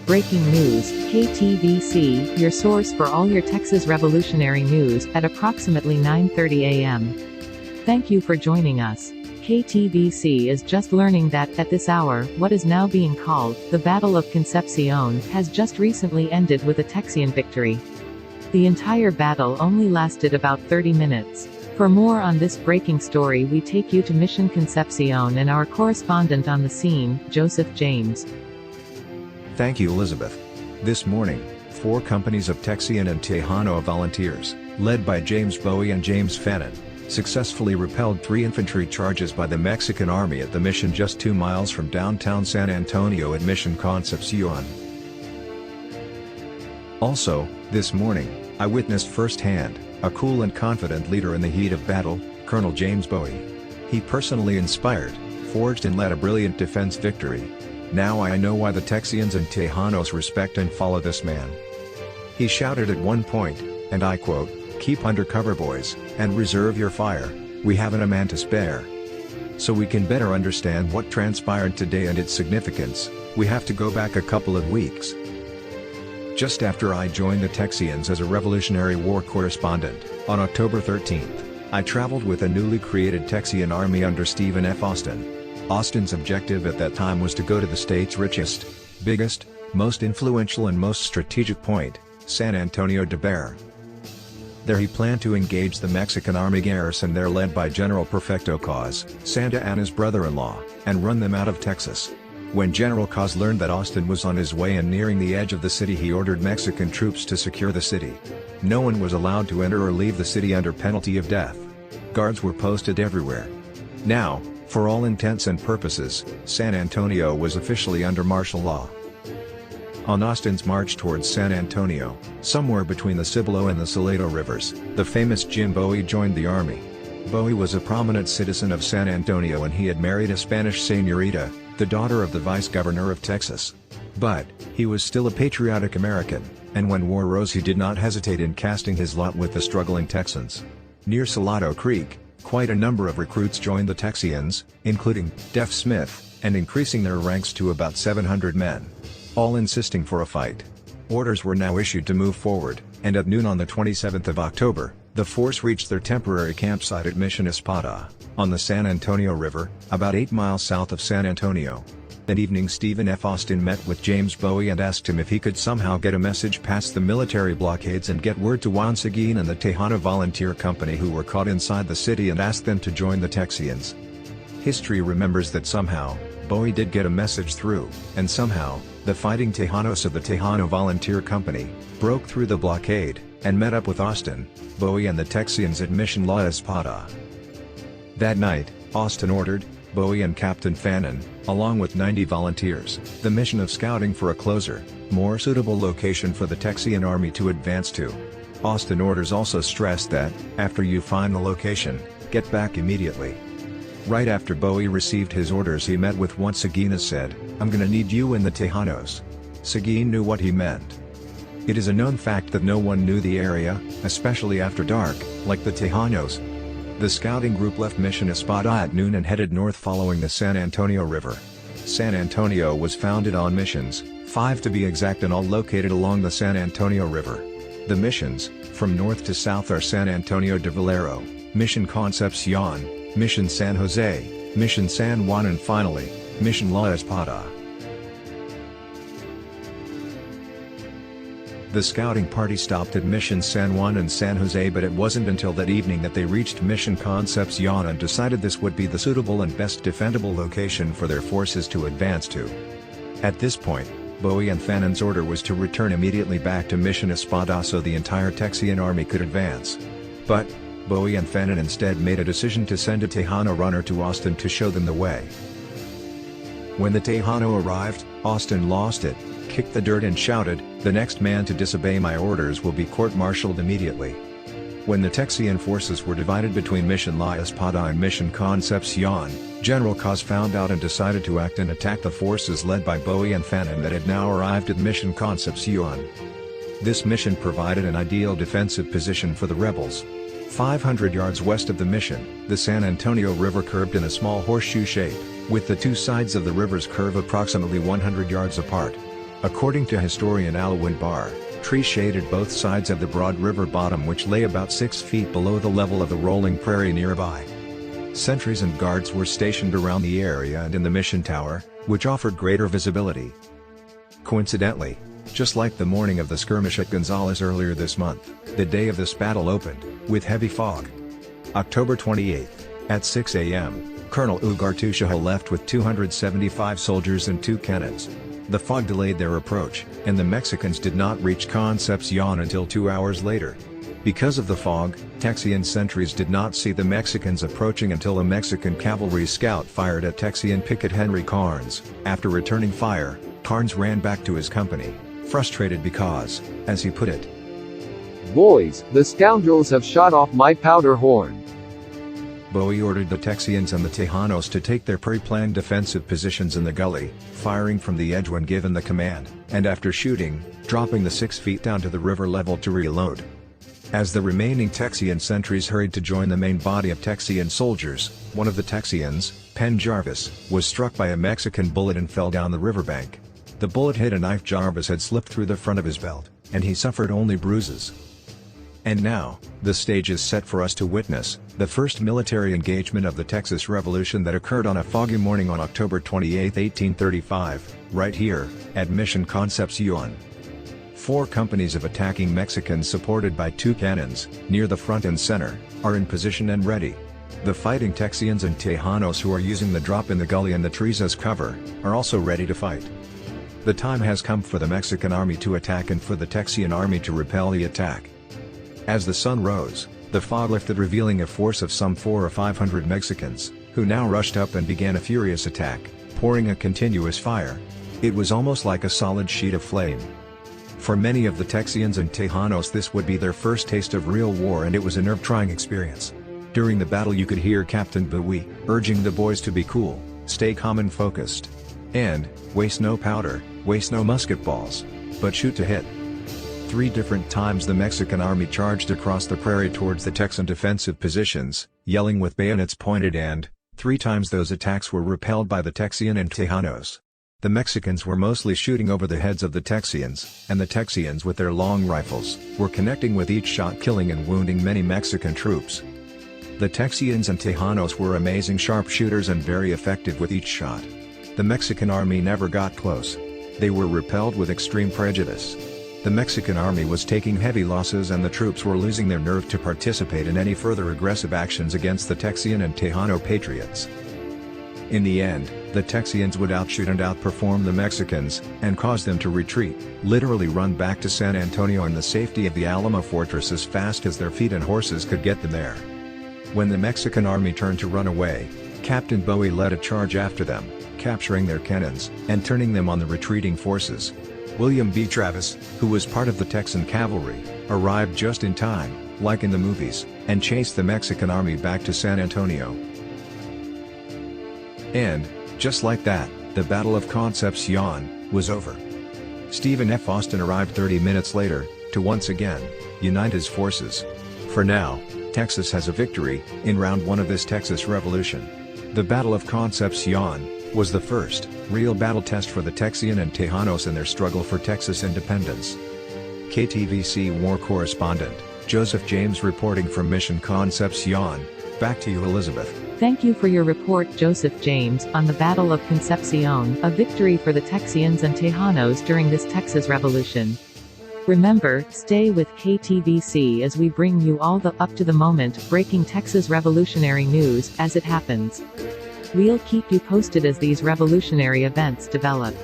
breaking news, KTVC, your source for all your Texas revolutionary news, at approximately 9:30 a.m. Thank you for joining us. KTVC is just learning that, at this hour, what is now being called, the Battle of Concepción, has just recently ended with a Texian victory. The entire battle only lasted about 30 minutes. For more on this breaking story, we take you to Mission Concepcion and our correspondent on the scene, Joseph James. Thank you, Elizabeth. This morning, 4 companies of Texian and Tejano volunteers, led by James Bowie and James Fannin, successfully repelled 3 infantry charges by the Mexican army at the mission just 2 miles from downtown San Antonio at Mission Concepcion. Also, this morning, I witnessed firsthand, a cool and confident leader in the heat of battle, Colonel James Bowie. He personally inspired, forged and led a brilliant defense victory. Now I know why the Texians and Tejanos respect and follow this man. He shouted at one point, and I quote, "Keep under cover, boys, and reserve your fire, we haven't a man to spare." So we can better understand what transpired today and its significance, we have to go back a couple of weeks. Just after I joined the Texians as a Revolutionary War correspondent, on October 13th, I traveled with a newly created Texian army under Stephen F. Austin. Austin's objective at that time was to go to the state's richest, biggest, most influential and most strategic point, San Antonio de Bexar. There he planned to engage the Mexican army garrison there led by General Perfecto Cos, Santa Anna's brother-in-law, and run them out of Texas. When General Cos learned that Austin was on his way and nearing the edge of the city, he ordered Mexican troops to secure the city. No one was allowed to enter or leave the city under penalty of death. Guards were posted everywhere. Now, for all intents and purposes, San Antonio was officially under martial law. On Austin's march towards San Antonio, somewhere between the Cibolo and the Salado rivers, the famous Jim Bowie joined the army. Bowie was a prominent citizen of San Antonio and he had married a Spanish señorita, the daughter of the vice governor of Texas. But, he was still a patriotic American, and when war rose he did not hesitate in casting his lot with the struggling Texans. Near Salado Creek, quite a number of recruits joined the Texians, including Deaf Smith, and increasing their ranks to about 700 men. All insisting for a fight. Orders were now issued to move forward, and at noon on the 27th of October, the force reached their temporary campsite at Mission Espada, on the San Antonio River, about 8 miles south of San Antonio. That evening Stephen F. Austin met with James Bowie and asked him if he could somehow get a message past the military blockades and get word to Juan Seguin and the Tejano Volunteer Company who were caught inside the city and ask them to join the Texians. History remembers that somehow, Bowie did get a message through, and somehow, the fighting Tejanos of the Tejano Volunteer Company, broke through the blockade, and met up with Austin, Bowie and the Texians at Mission La Espada. That night, Austin ordered, Bowie and Captain Fannin, along with 90 volunteers, the mission of scouting for a closer, more suitable location for the Texian army to advance to. Austin orders also stressed that, after you find the location, get back immediately. Right after Bowie received his orders he met with Juan Seguin and said, "I'm gonna need you and the Tejanos." Seguin knew what he meant. It is a known fact that no one knew the area, especially after dark, like the Tejanos. The scouting group left Mission Espada at noon and headed north following the San Antonio River. San Antonio was founded on missions, 5 to be exact, and all located along the San Antonio River. The missions, from north to south, are San Antonio de Valero, Mission Concepcion, Mission San Jose, Mission San Juan and finally, Mission La Espada. The scouting party stopped at Mission San Juan and San Jose, but it wasn't until that evening that they reached Mission Concepcion and decided this would be the suitable and best defendable location for their forces to advance to. At this point, Bowie and Fannin's order was to return immediately back to Mission Espada so the entire Texian army could advance. But, Bowie and Fannin instead made a decision to send a Tejano runner to Austin to show them the way. When the Tejano arrived, Austin lost it, kicked the dirt and shouted, "The next man to disobey my orders will be court-martialed immediately." When the Texian forces were divided between Mission La Espada and Mission Concepcion, General Cos found out and decided to act and attack the forces led by Bowie and Fannin that had now arrived at Mission Concepcion. This mission provided an ideal defensive position for the rebels. 500 yards west of the mission, the San Antonio River curved in a small horseshoe shape, with the two sides of the river's curve approximately 100 yards apart. According to historian Alamo Barr, trees shaded both sides of the broad river bottom, which lay about 6 feet below the level of the rolling prairie nearby. Sentries and guards were stationed around the area and in the mission tower, which offered greater visibility. Coincidentally, just like the morning of the skirmish at Gonzales earlier this month, the day of this battle opened with heavy fog. October 28, at 6 a.m., Colonel Ugartechea left with 275 soldiers and 2 cannons. The fog delayed their approach, and the Mexicans did not reach Concepcion until 2 hours later. Because of the fog, Texian sentries did not see the Mexicans approaching until a Mexican cavalry scout fired at Texian picket Henry Karnes. After returning fire, Karnes ran back to his company, frustrated because, as he put it, "Boys, the scoundrels have shot off my powder horn." Bowie ordered the Texians and the Tejanos to take their pre-planned defensive positions in the gully, firing from the edge when given the command, and after shooting, dropping the 6 feet down to the river level to reload. As the remaining Texian sentries hurried to join the main body of Texian soldiers, one of the Texians, Jarvis, was struck by a Mexican bullet and fell down the riverbank. The bullet hit a knife Jarvis had slipped through the front of his belt, and he suffered only bruises. And now, the stage is set for us to witness the first military engagement of the Texas Revolution that occurred on a foggy morning on October 28, 1835, right here, at Mission Concepcion. 4 companies of attacking Mexicans supported by 2 cannons, near the front and center, are in position and ready. The fighting Texians and Tejanos who are using the drop in the gully and the trees as cover, are also ready to fight. The time has come for the Mexican army to attack and for the Texian army to repel the attack. As the sun rose, the fog lifted, revealing a force of some 400 or 500 Mexicans, who now rushed up and began a furious attack, pouring a continuous fire. It was almost like a solid sheet of flame. For many of the Texians and Tejanos this would be their first taste of real war, and it was a nerve-trying experience. During the battle you could hear Captain Bowie urging the boys to be cool, stay calm and focused, and waste no powder, waste no musket balls, but shoot to hit. 3 different times the Mexican army charged across the prairie towards the Texan defensive positions, yelling with bayonets pointed, and 3 times those attacks were repelled by the Texian and Tejanos. The Mexicans were mostly shooting over the heads of the Texians, and the Texians with their long rifles were connecting with each shot, killing and wounding many Mexican troops. The Texians and Tejanos were amazing sharpshooters and very effective with each shot. The Mexican army never got close. They were repelled with extreme prejudice. The Mexican army was taking heavy losses and the troops were losing their nerve to participate in any further aggressive actions against the Texian and Tejano patriots. In the end, the Texians would outshoot and outperform the Mexicans, and cause them to retreat, literally run back to San Antonio and the safety of the Alamo fortress as fast as their feet and horses could get them there. When the Mexican army turned to run away, Captain Bowie led a charge after them, capturing their cannons, and turning them on the retreating forces. William B. Travis, who was part of the Texan cavalry, arrived just in time, like in the movies, and chased the Mexican army back to San Antonio. And, just like that, the Battle of Concepcion was over. Stephen F. Austin arrived 30 minutes later, to once again unite his forces. For now, Texas has a victory in round 1 of this Texas Revolution. The Battle of Concepcion was the first real battle test for the Texian and Tejanos in their struggle for Texas independence. KTVC war correspondent Joseph James reporting from Mission Concepcion. Back to you, Elizabeth. Thank you for your report, Joseph James, on the Battle of Concepcion, a victory for the Texians and Tejanos during this Texas Revolution. Remember, stay with KTVC as we bring you all the up-to-the-moment, breaking Texas revolutionary news as it happens. We'll keep you posted as these revolutionary events develop.